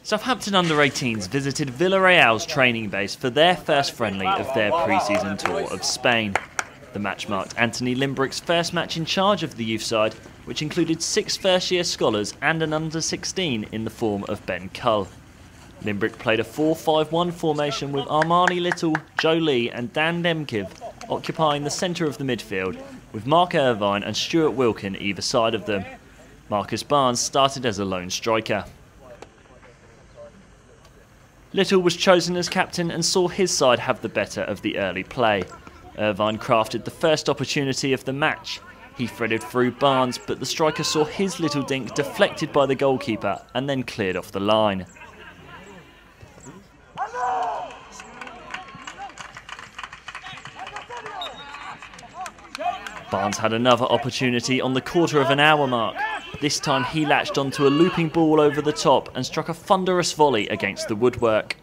Southampton Under-18s visited Villarreal's training base for their first friendly of their pre-season tour of Spain. The match marked Anthony Limbrick's first match in charge of the youth side, which included 6 first-year scholars and an under-16 in the form of Ben Cull. Limbrick played a 4-5-1 formation with Armani Little, Joe Lee and Dan Demkiv occupying the centre of the midfield, with Mark Irvine and Stuart Wilkin either side of them. Marcus Barnes started as a lone striker. Little was chosen as captain and saw his side have the better of the early play. Irvine crafted the first opportunity of the match. He threaded through Barnes, but the striker saw his little dink deflected by the goalkeeper and then cleared off the line. Barnes had another opportunity on the quarter of an hour mark. This time he latched onto a looping ball over the top and struck a thunderous volley against the woodwork.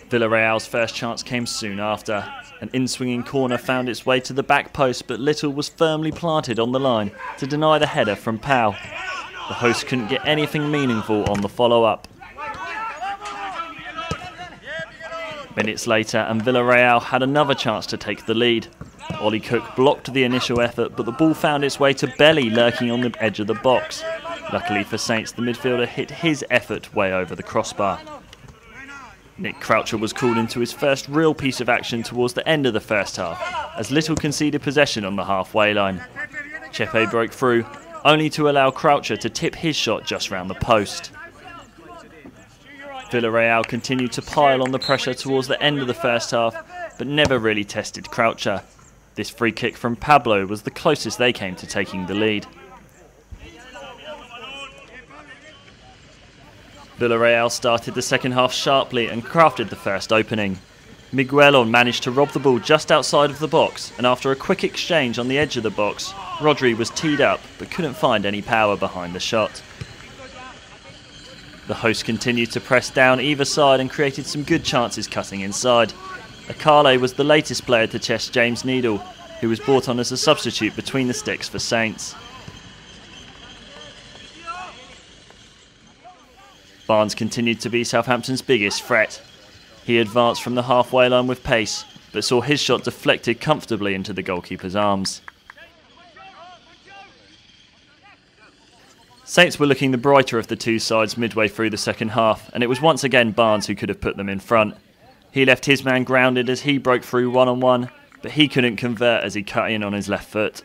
Villarreal's first chance came soon after. An in-swinging corner found its way to the back post, but Little was firmly planted on the line to deny the header from Pau. The hosts couldn't get anything meaningful on the follow-up. Minutes later, and Villarreal had another chance to take the lead. Ollie Cook blocked the initial effort, but the ball found its way to Belly lurking on the edge of the box. Luckily for Saints, the midfielder hit his effort way over the crossbar. Nick Croucher was called into his first real piece of action towards the end of the first half, as Little conceded possession on the halfway line. Chepe broke through, only to allow Croucher to tip his shot just round the post. Villarreal continued to pile on the pressure towards the end of the first half, but never really tested Croucher. This free kick from Pablo was the closest they came to taking the lead. Villarreal started the second half sharply and crafted the first opening. Miguelon managed to rob the ball just outside of the box, and after a quick exchange on the edge of the box, Rodri was teed up but couldn't find any power behind the shot. The hosts continued to press down either side and created some good chances cutting inside. Akale was the latest player to chest James Needle, who was brought on as a substitute between the sticks for Saints. Barnes continued to be Southampton's biggest threat. He advanced from the halfway line with pace, but saw his shot deflected comfortably into the goalkeeper's arms. Saints were looking the brighter of the two sides midway through the second half, and it was once again Barnes who could have put them in front. He left his man grounded as he broke through one-on-one, but he couldn't convert as he cut in on his left foot.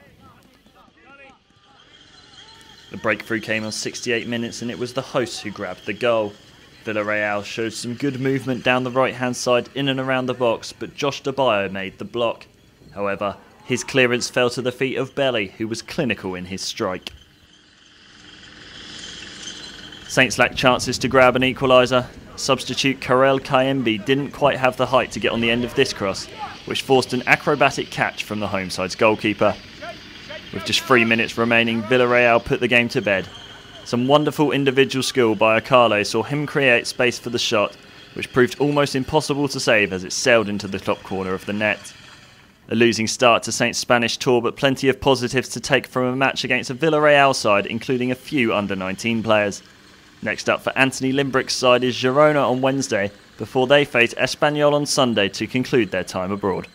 The breakthrough came on 68 minutes and it was the hosts who grabbed the goal. Villarreal showed some good movement down the right-hand side in and around the box, but Josh DeBayo made the block. However, his clearance fell to the feet of Belly, who was clinical in his strike. Saints lacked chances to grab an equaliser. Substitute Karel Kayembe didn't quite have the height to get on the end of this cross, which forced an acrobatic catch from the home side's goalkeeper. With just 3 minutes remaining, Villarreal put the game to bed. Some wonderful individual skill by Akale saw him create space for the shot, which proved almost impossible to save as it sailed into the top corner of the net. A losing start to Saints' Spanish tour, but plenty of positives to take from a match against a Villarreal side, including a few under-19 players. Next up for Anthony Limbrick's side is Girona on Wednesday, before they face Espanyol on Sunday to conclude their time abroad.